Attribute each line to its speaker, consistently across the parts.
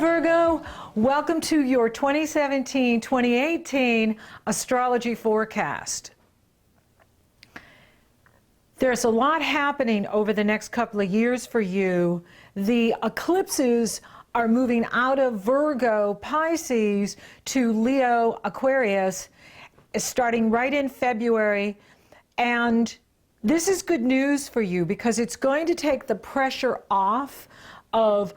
Speaker 1: Virgo, welcome to your 2017-2018 astrology forecast. There's a lot happening over the next couple of years for you. The eclipses are moving out of Virgo, Pisces to Leo, Aquarius, starting right in February. And this is good news for you because it's going to take the pressure off of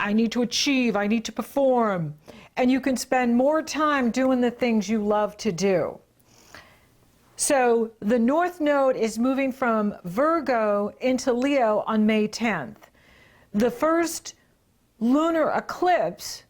Speaker 1: I need to achieve, I need to perform, and you can spend more time doing the things you love to do. So the North Node is moving from Virgo into Leo on May 10th. The first lunar eclipse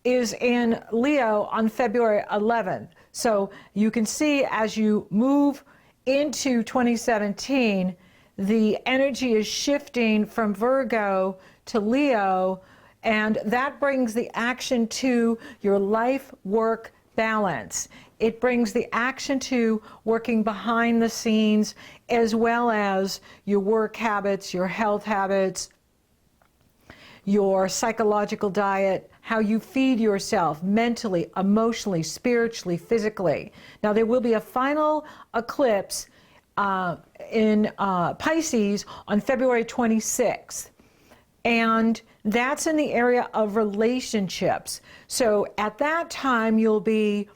Speaker 1: is in Leo on February 11th. So you can see as you move into 2017, the energy is shifting from Virgo to Leo, and that brings the action to your life-work balance. It brings the action to working behind the scenes, as well as your work habits, your health habits, your psychological diet, how you feed yourself mentally, emotionally, spiritually, physically. Now, there will be a final eclipse in Pisces on February 26th. And that's in the area of relationships. So at that time, you'll be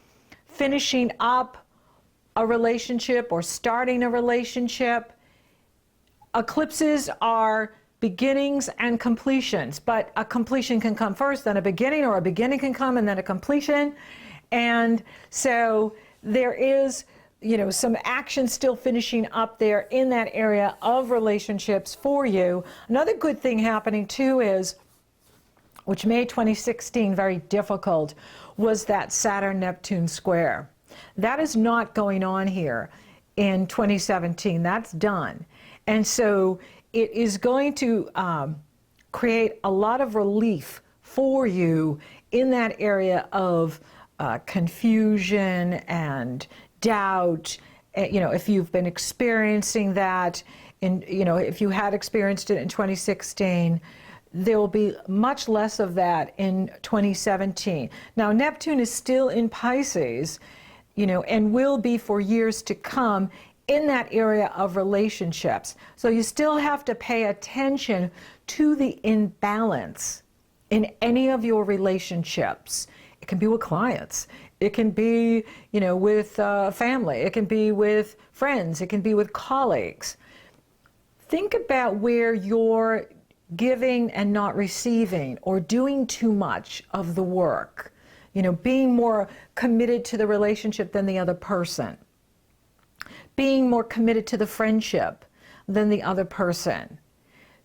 Speaker 1: finishing up a relationship or starting a relationship. Eclipses are beginnings and completions, but a completion can come first, then a beginning, or a beginning can come and then a completion. And so there is, some action still finishing up there in that area of relationships for you. Another good thing happening too is, which made 2016 very difficult, was that Saturn-Neptune square. That is not going on here in 2017. That's done. And so it is going to create a lot of relief for you in that area of confusion and doubt. If you've been experiencing that, if you had experienced it in 2016, there will be much less of that in 2017. Now, Neptune is still in Pisces, and will be for years to come in that area of relationships. So you still have to pay attention to the imbalance in any of your relationships. It can be with clients. It can be, with family. It can be with friends. It can be with colleagues. Think about where you're giving and not receiving, or doing too much of the work. Being more committed to the relationship than the other person. Being more committed to the friendship than the other person.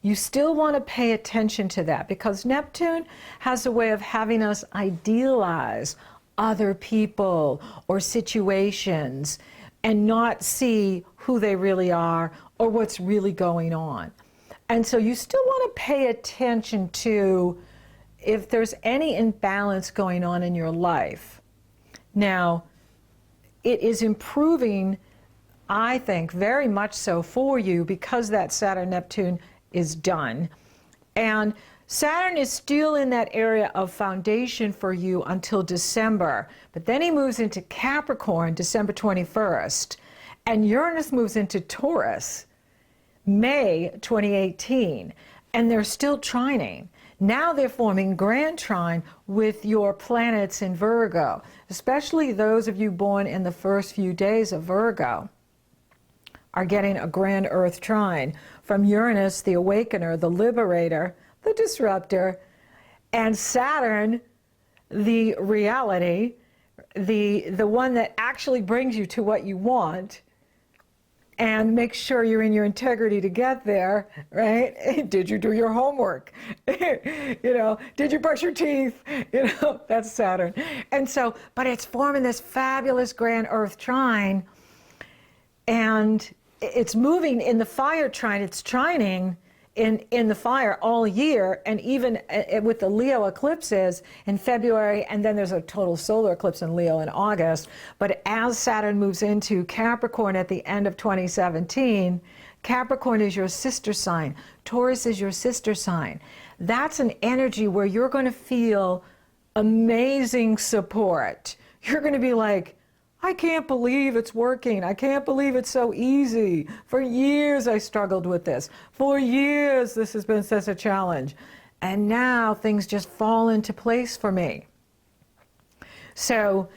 Speaker 1: You still want to pay attention to that, because Neptune has a way of having us idealize other people or situations and not see who they really are or what's really going on. And so you still want to pay attention to if there's any imbalance going on in your life. Now, it is improving, I think, very much so for you, because that Saturn-Neptune is done. And Saturn is still in that area of foundation for you until December. But then he moves into Capricorn December 21st. And Uranus moves into Taurus May 2018. And they're still trining. Now they're forming grand trine with your planets in Virgo, especially those of you born in the first few days of Virgo are getting a grand Earth trine from Uranus, the awakener, the liberator, the disruptor, and Saturn, the reality, the one that actually brings you to what you want and make sure you're in your integrity to get there, right? Did you do your homework? Did you brush your teeth? That's Saturn. And so, but it's forming this fabulous grand Earth trine, and it's moving in the fire trine. It's trining in the fire all year, and even with the Leo eclipses in February, and then there's a total solar eclipse in Leo in August. But as Saturn moves into Capricorn at the end of 2017, Capricorn is your sister sign. Taurus is your sister sign. That's an energy where you're going to feel amazing support. You're going to be like, I can't believe it's working. I can't believe it's so easy. For years I struggled with this. For years this has been such a challenge. And now things just fall into place for me. So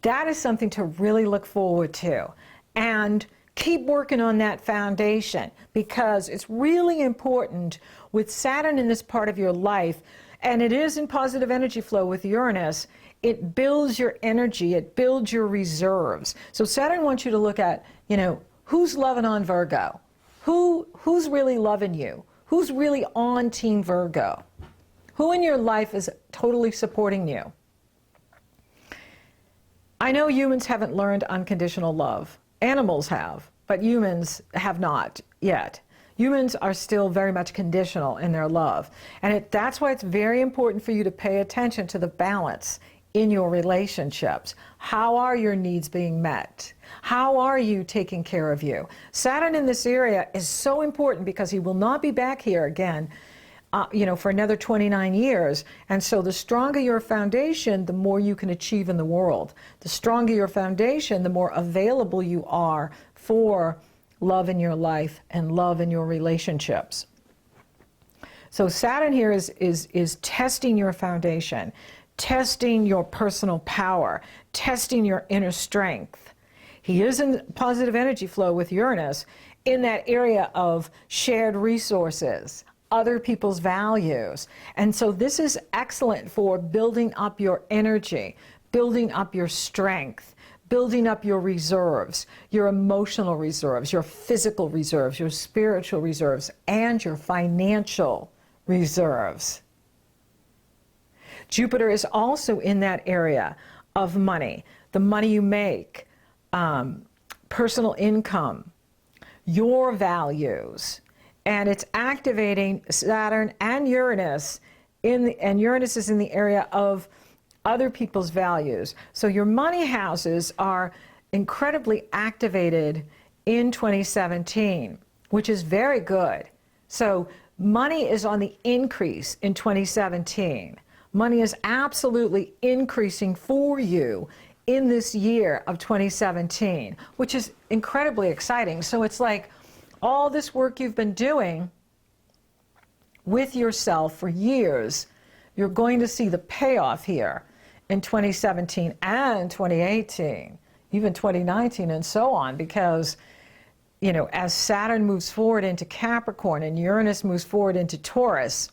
Speaker 1: that is something to really look forward to. And keep working on that foundation, because it's really important with Saturn in this part of your life, and it is in positive energy flow with Uranus. It builds your energy, it builds your reserves. So Saturn wants you to look at, who's loving on Virgo? Who's really loving you? Who's really on Team Virgo? Who in your life is totally supporting you? I know humans haven't learned unconditional love. Animals have, but humans have not yet. Humans are still very much conditional in their love. And that's why it's very important for you to pay attention to the balance in your relationships. How are your needs being met? How are you taking care of you? Saturn in this area is so important because he will not be back here again, for another 29 years. And so the stronger your foundation, the more you can achieve in the world. The stronger your foundation, the more available you are for love in your life and love in your relationships. So Saturn here is testing your foundation, testing your personal power, testing your inner strength. He is in positive energy flow with Uranus in that area of shared resources, other people's values. And so this is excellent for building up your energy, building up your strength, building up your reserves, your emotional reserves, your physical reserves, your spiritual reserves, and your financial reserves. Jupiter is also in that area of money, the money you make, personal income, your values, and it's activating Saturn and Uranus, and Uranus is in the area of other people's values. So your money houses are incredibly activated in 2017, which is very good. So money is on the increase in 2017. Money is absolutely increasing for you in this year of 2017, which is incredibly exciting. So it's like all this work you've been doing with yourself for years, you're going to see the payoff here in 2017 and 2018, even 2019 and so on, because, as Saturn moves forward into Capricorn and Uranus moves forward into Taurus,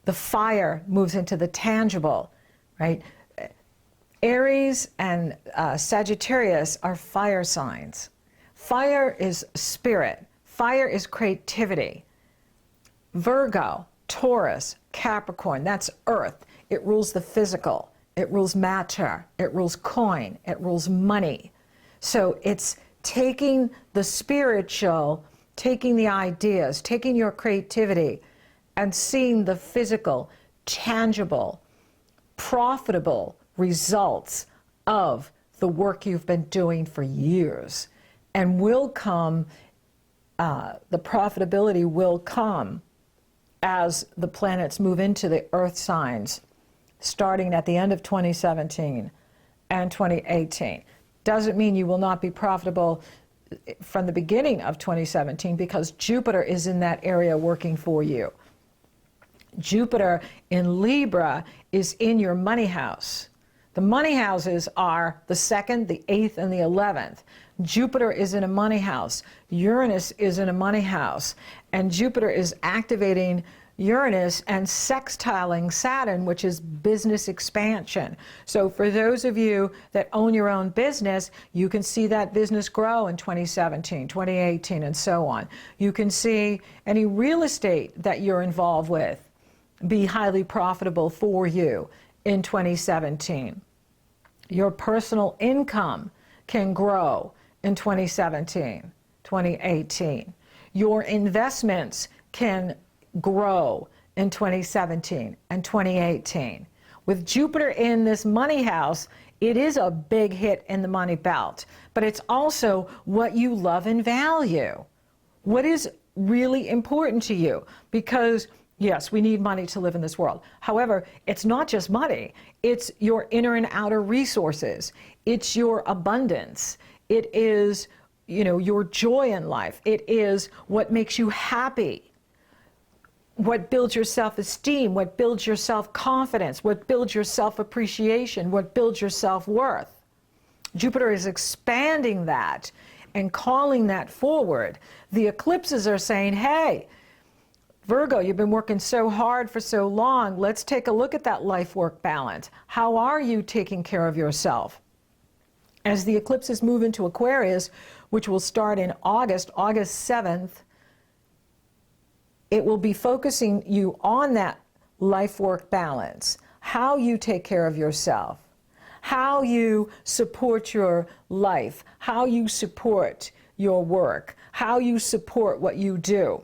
Speaker 1: the fire moves into the tangible, right? Aries and Sagittarius are fire signs. Fire is spirit. Fire is creativity. Virgo, Taurus, Capricorn, that's earth. It rules the physical. It rules matter. It rules coin. It rules money. So it's taking the spiritual, taking the ideas, taking your creativity, and seeing the physical, tangible, profitable results of the work you've been doing for years. And will come, the profitability will come as the planets move into the earth signs, starting at the end of 2017 and 2018. Doesn't mean you will not be profitable from the beginning of 2017, because Jupiter is in that area working for you. Jupiter in Libra is in your money house. The money houses are the 2nd, the 8th, and the 11th. Jupiter is in a money house. Uranus is in a money house. And Jupiter is activating Uranus and sextiling Saturn, which is business expansion. So for those of you that own your own business, you can see that business grow in 2017, 2018, and so on. You can see any real estate that you're involved with be highly profitable for you in 2017. Your personal income can grow in 2017, 2018. your investments can grow in 2017 and 2018. With Jupiter in this money house, it is a big hit in the money belt, but it's also what you love and value. What is really important to you? Because yes, we need money to live in this world. However, it's not just money. It's your inner and outer resources. It's your abundance. It is, your joy in life. It is what makes you happy. What builds your self-esteem, what builds your self-confidence, what builds your self-appreciation, what builds your self-worth. Jupiter is expanding that and calling that forward. The eclipses are saying, hey, Virgo, you've been working so hard for so long. Let's take a look at that life-work balance. How are you taking care of yourself? As the eclipses move into Aquarius, which will start in August 7th, it will be focusing you on that life-work balance, how you take care of yourself, how you support your life, how you support your work, how you support what you do.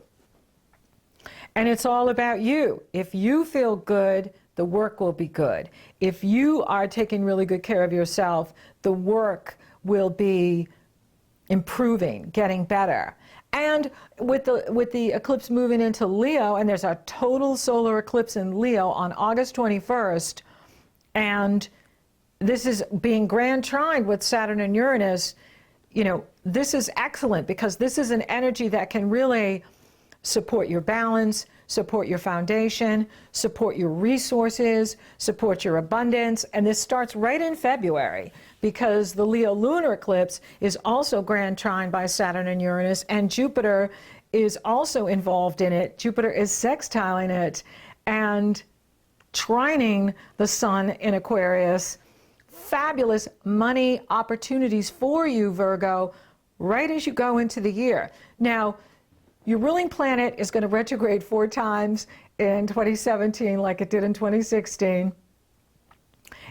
Speaker 1: And it's all about you. If you feel good, the work will be good. If you are taking really good care of yourself, the work will be improving, getting better. And with the eclipse moving into Leo, and there's a total solar eclipse in Leo on August 21st, and this is being grand trined with Saturn and Uranus, this is excellent because this is an energy that can really support your balance, support your foundation, support your resources, support your abundance. And this starts right in February because the Leo lunar eclipse is also grand trine by Saturn and Uranus, and Jupiter is also involved in it. Jupiter is sextiling it and trining the sun in Aquarius. Fabulous money opportunities for you, Virgo, right as you go into the year. Now, your ruling planet is going to retrograde 4 times in 2017 like it did in 2016.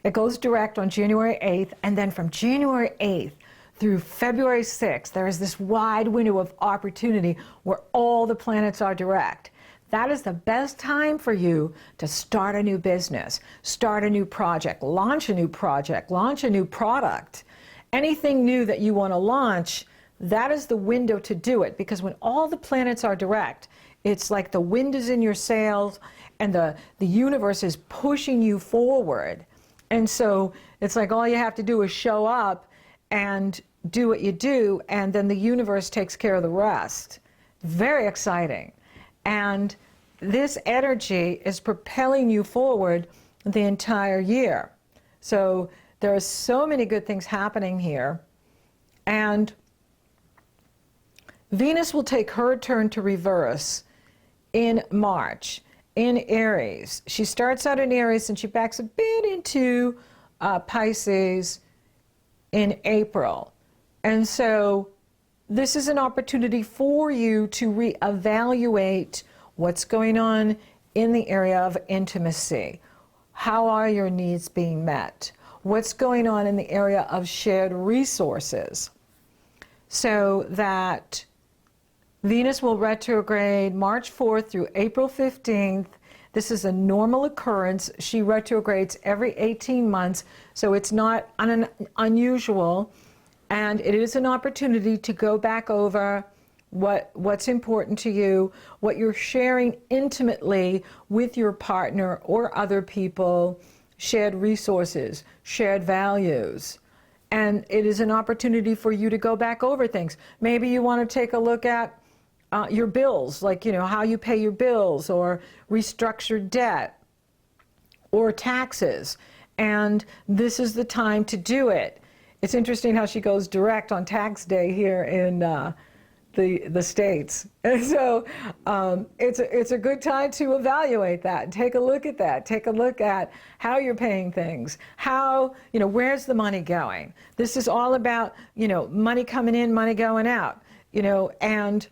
Speaker 1: It goes direct on January 8th, and then from January 8th through February 6th, there is this wide window of opportunity where all the planets are direct. That is the best time for you to start a new business, start a new project, launch a new product. Anything new that you want to launch, that is the window to do it, because when all the planets are direct, it's like the wind is in your sails and the universe is pushing you forward. And so it's like all you have to do is show up and do what you do, and then the universe takes care of the rest. Very exciting. And this energy is propelling you forward the entire year. So there are so many good things happening here. And Venus will take her turn to reverse in March in Aries. She starts out in Aries and she backs a bit into Pisces in April. And so this is an opportunity for you to reevaluate what's going on in the area of intimacy. How are your needs being met? What's going on in the area of shared resources? So that Venus will retrograde March 4th through April 15th. This is a normal occurrence. She retrogrades every 18 months, so it's not unusual. And it is an opportunity to go back over what's important to you, what you're sharing intimately with your partner or other people, shared resources, shared values. And it is an opportunity for you to go back over things. Maybe you want to take a look at your bills, like, how you pay your bills, or restructure debt, or taxes. And this is the time to do it. It's interesting how she goes direct on tax day here in the States. And so it's a good time to evaluate that, take a look at that, take a look at how you're paying things, how, where's the money going? This is all about, money coming in, money going out, and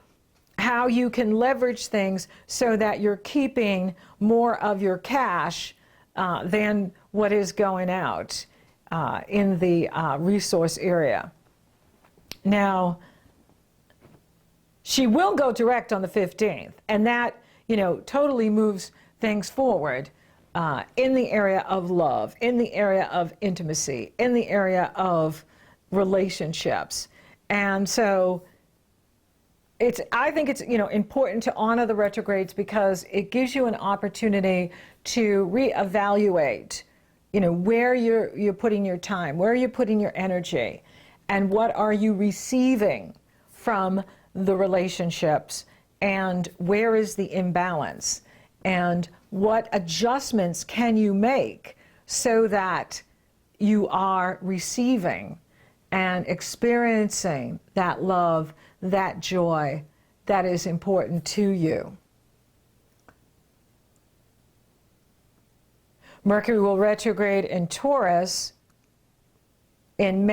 Speaker 1: how you can leverage things so that you're keeping more of your cash than what is going out in the resource area. Now, She will go direct on the 15th, and that, totally moves things forward in the area of love, in the area of intimacy, in the area of relationships. And so I think it's important to honor the retrogrades because it gives you an opportunity to reevaluate where you're putting your time, where you're putting your energy, and what are you receiving from the relationships, and where is the imbalance, and what adjustments can you make so that you are receiving and experiencing that love, that joy that is important to you. Mercury will retrograde in Taurus in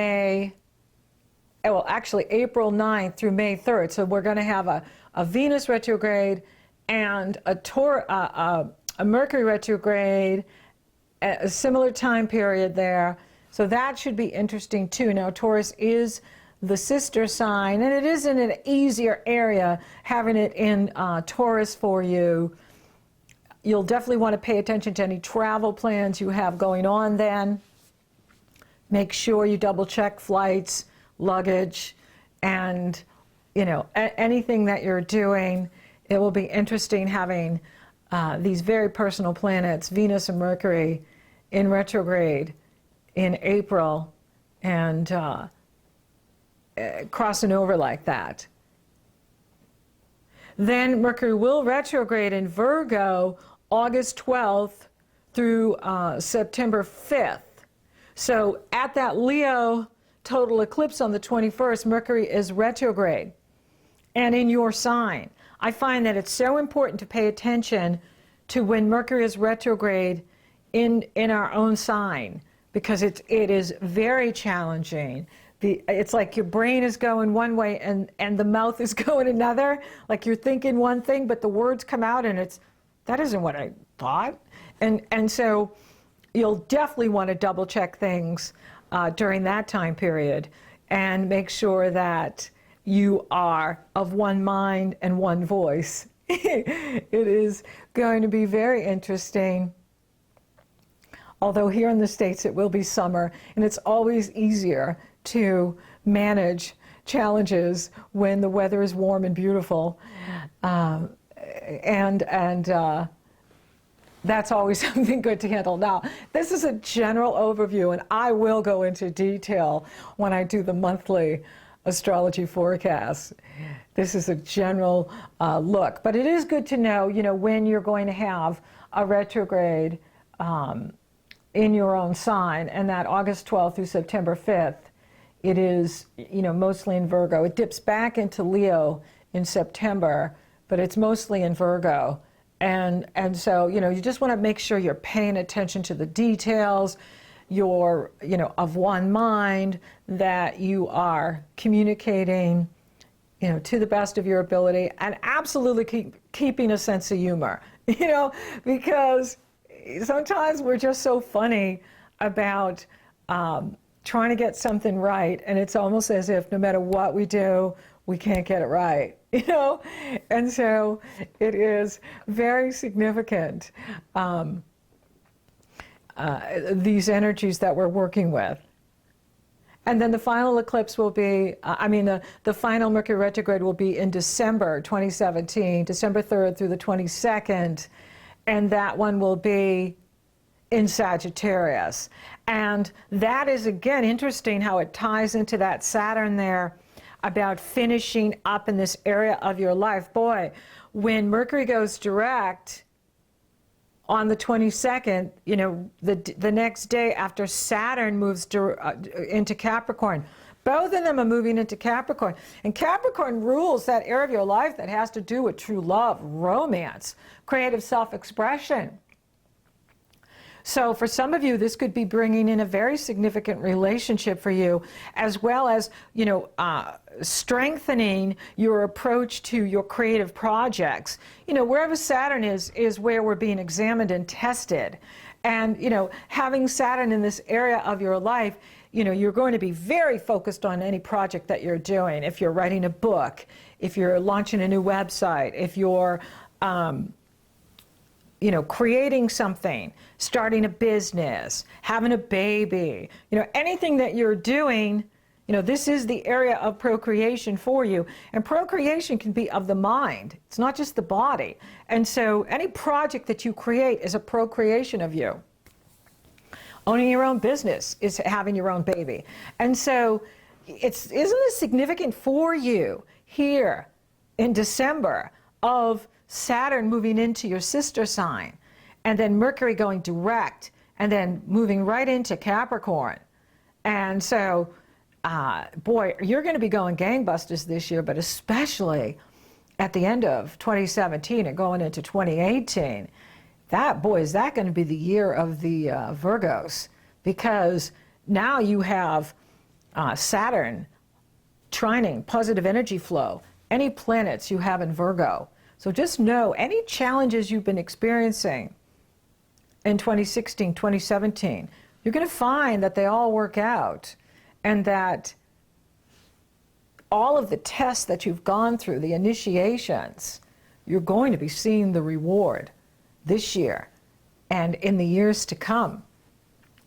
Speaker 1: April 9th through May 3rd. So we're going to have a Venus retrograde and a Mercury retrograde at a similar time period there. So that should be interesting too. Now Taurus is the sister sign, and it is in an easier area having it in Taurus for you. You'll definitely want to pay attention to any travel plans you have going on then. Make sure you double check flights, luggage, and anything that you're doing. It will be interesting having these very personal planets, Venus and Mercury, in retrograde in April and crossing over like that. Then Mercury will retrograde in Virgo August 12th through September 5th. So at that Leo total eclipse on the 21st, Mercury is retrograde and in your sign. I find that it's so important to pay attention to when Mercury is retrograde in our own sign, because it is very challenging. It's like your brain is going one way and the mouth is going another. Like you're thinking one thing, but the words come out and that isn't what I thought. And so you'll definitely want to double check things during that time period and make sure that you are of one mind and one voice. It is going to be very interesting. Although here in the States it will be summer, and it's always easier to manage challenges when the weather is warm and beautiful. That's always something good to handle. Now, this is a general overview, and I will go into detail when I do the monthly astrology forecast. This is a general look, but it is good to know, when you're going to have a retrograde in your own sign, and that August 12th through September 5th, it is, mostly in Virgo. It dips back into Leo in September, but it's mostly in Virgo. And so, you just want to make sure you're paying attention to the details, you're, of one mind, that you are communicating, to the best of your ability, and absolutely keeping a sense of humor, because sometimes we're just so funny about trying to get something right, and it's almost as if no matter what we do, we can't get it right, And so it is very significant, these energies that we're working with. And then the final eclipse will be, the final Mercury retrograde will be in December 2017, December 3rd through the 22nd, and that one will be in Sagittarius. And that is, again, interesting how it ties into that Saturn there about finishing up in this area of your life. Boy, when Mercury goes direct on the 22nd, the next day after Saturn moves into Capricorn, both of them are moving into Capricorn. And Capricorn rules that area of your life that has to do with true love, romance, creative self-expression. So for some of you, this could be bringing in a very significant relationship for you, as well as, strengthening your approach to your creative projects. Wherever Saturn is where we're being examined and tested. And, having Saturn in this area of your life, you're going to be very focused on any project that you're doing. If you're writing a book, if you're launching a new website, if you're, creating something, starting a business, having a baby, anything that you're doing, this is the area of procreation for you. And procreation can be of the mind. It's not just the body. And so any project that you create is a procreation of you. Owning your own business is having your own baby. And so isn't it significant for you here in December of Saturn moving into your sister sign, and then Mercury going direct, and then moving right into Capricorn? And so, boy, you're going to be going gangbusters this year, but especially at the end of 2017 and going into 2018. Is that going to be the year of the Virgos? Because now you have Saturn trining positive energy flow, any planets you have in Virgo. So just know any challenges you've been experiencing in 2016, 2017, you're going to find that they all work out, and that all of the tests that you've gone through, the initiations, you're going to be seeing the reward this year and in the years to come.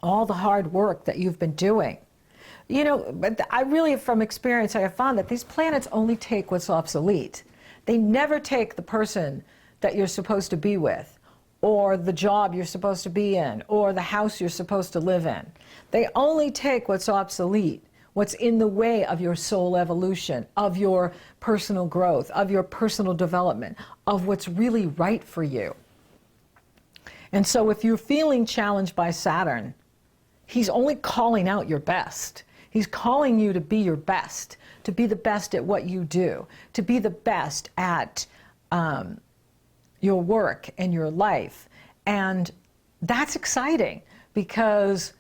Speaker 1: All the hard work that you've been doing. But I really, from experience, I have found that these planets only take what's obsolete. They never take the person that you're supposed to be with, or the job you're supposed to be in, or the house you're supposed to live in. They only take what's obsolete, what's in the way of your soul evolution, of your personal growth, of your personal development, of what's really right for you. And so if you're feeling challenged by Saturn, he's only calling out your best. He's calling you to be your best, to be the best at what you do, to be the best at your work and your life. And that's exciting, because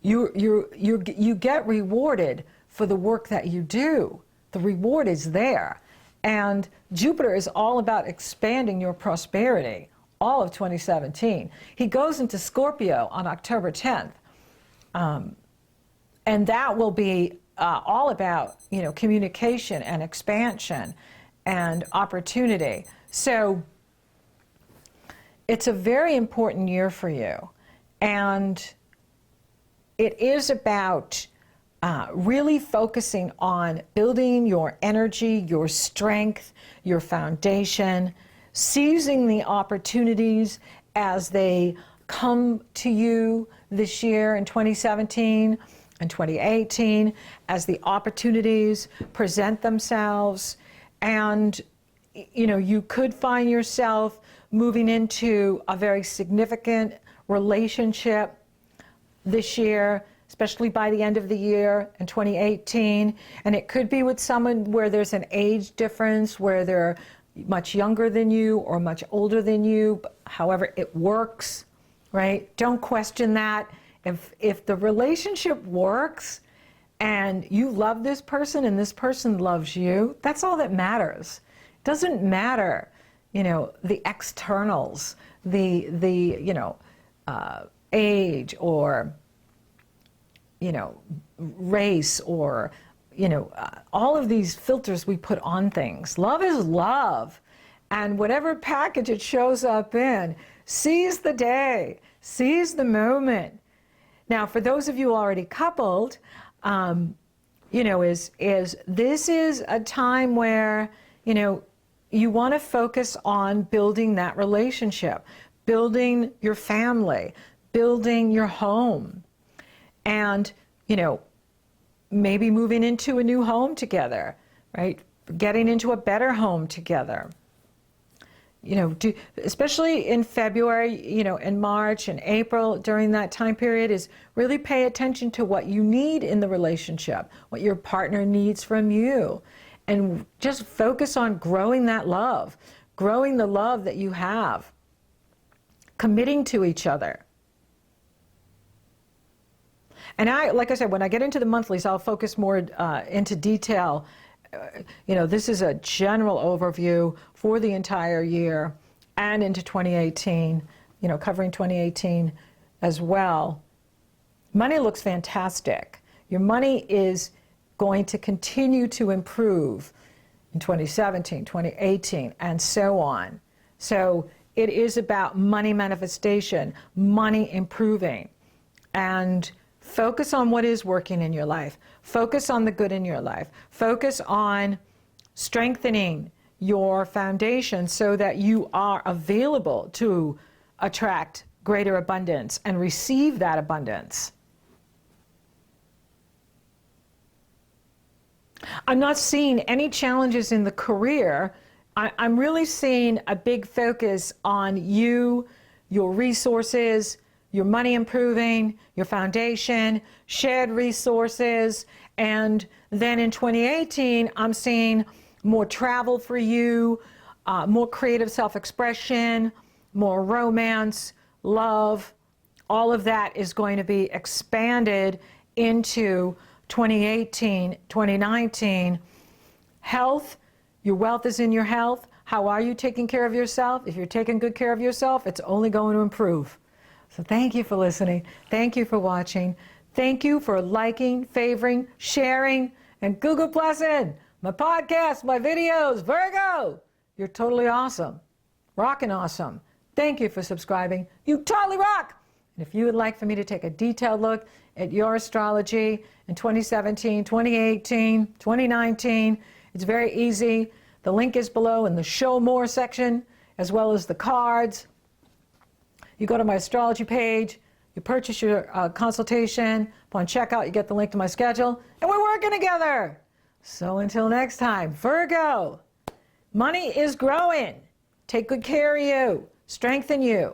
Speaker 1: you get rewarded for the work that you do. The reward is there. And Jupiter is all about expanding your prosperity all of 2017. He goes into Scorpio on October 10th. And that will be all about, communication and expansion and opportunity. So it's a very important year for you. And it is about really focusing on building your energy, your strength, your foundation, seizing the opportunities as they come to you this year in 2017 and 2018, as the opportunities present themselves. And, you could find yourself moving into a very significant relationship this year, especially by the end of the year in 2018. And it could be with someone where there's an age difference, where they're much younger than you or much older than you. However, it works, right? Don't question that. If the relationship works and you love this person and this person loves you, that's all that matters. It doesn't matter, the externals, the age or, race or, all of these filters we put on things. Love is love. And whatever package it shows up in, seize the day, seize the moment. Now, for those of you already coupled, this is a time where, you want to focus on building that relationship, building your family, building your home, and, maybe moving into a new home together, right? Getting into a better home together. Especially in February, in March and April, during that time period, is really pay attention to what you need in the relationship, what your partner needs from you, and just focus on growing that love, growing the love that you have, committing to each other. And like I said, when I get into the monthlies, I'll focus more into detail. This is a general overview for the entire year and into 2018, covering 2018 as well. Money looks fantastic. Your money is going to continue to improve in 2017, 2018, and so on. So it is about money manifestation, money improving. And focus on what is working in your life. Focus on the good in your life. Focus on strengthening your foundation so that you are available to attract greater abundance and receive that abundance. I'm not seeing any challenges in the career. I'm really seeing a big focus on you, your resources, your money improving, your foundation, shared resources. And then in 2018, I'm seeing more travel for you, more creative self-expression, more romance, love. All of that is going to be expanded into 2018, 2019. Health, your wealth is in your health. How are you taking care of yourself? If you're taking good care of yourself, it's only going to improve. So thank you for listening. Thank you for watching. Thank you for liking, favoring, sharing, and Google Plussing my podcasts, my videos. Virgo, you're totally awesome. Rockin' awesome. Thank you for subscribing. You totally rock. And if you would like for me to take a detailed look at your astrology in 2017, 2018, 2019, it's very easy. The link is below in the Show More section, as well as the cards. You go to my astrology page, you purchase your consultation. Upon checkout, you get the link to my schedule, and we're working together. So until next time, Virgo, money is growing. Take good care of you, strengthen you.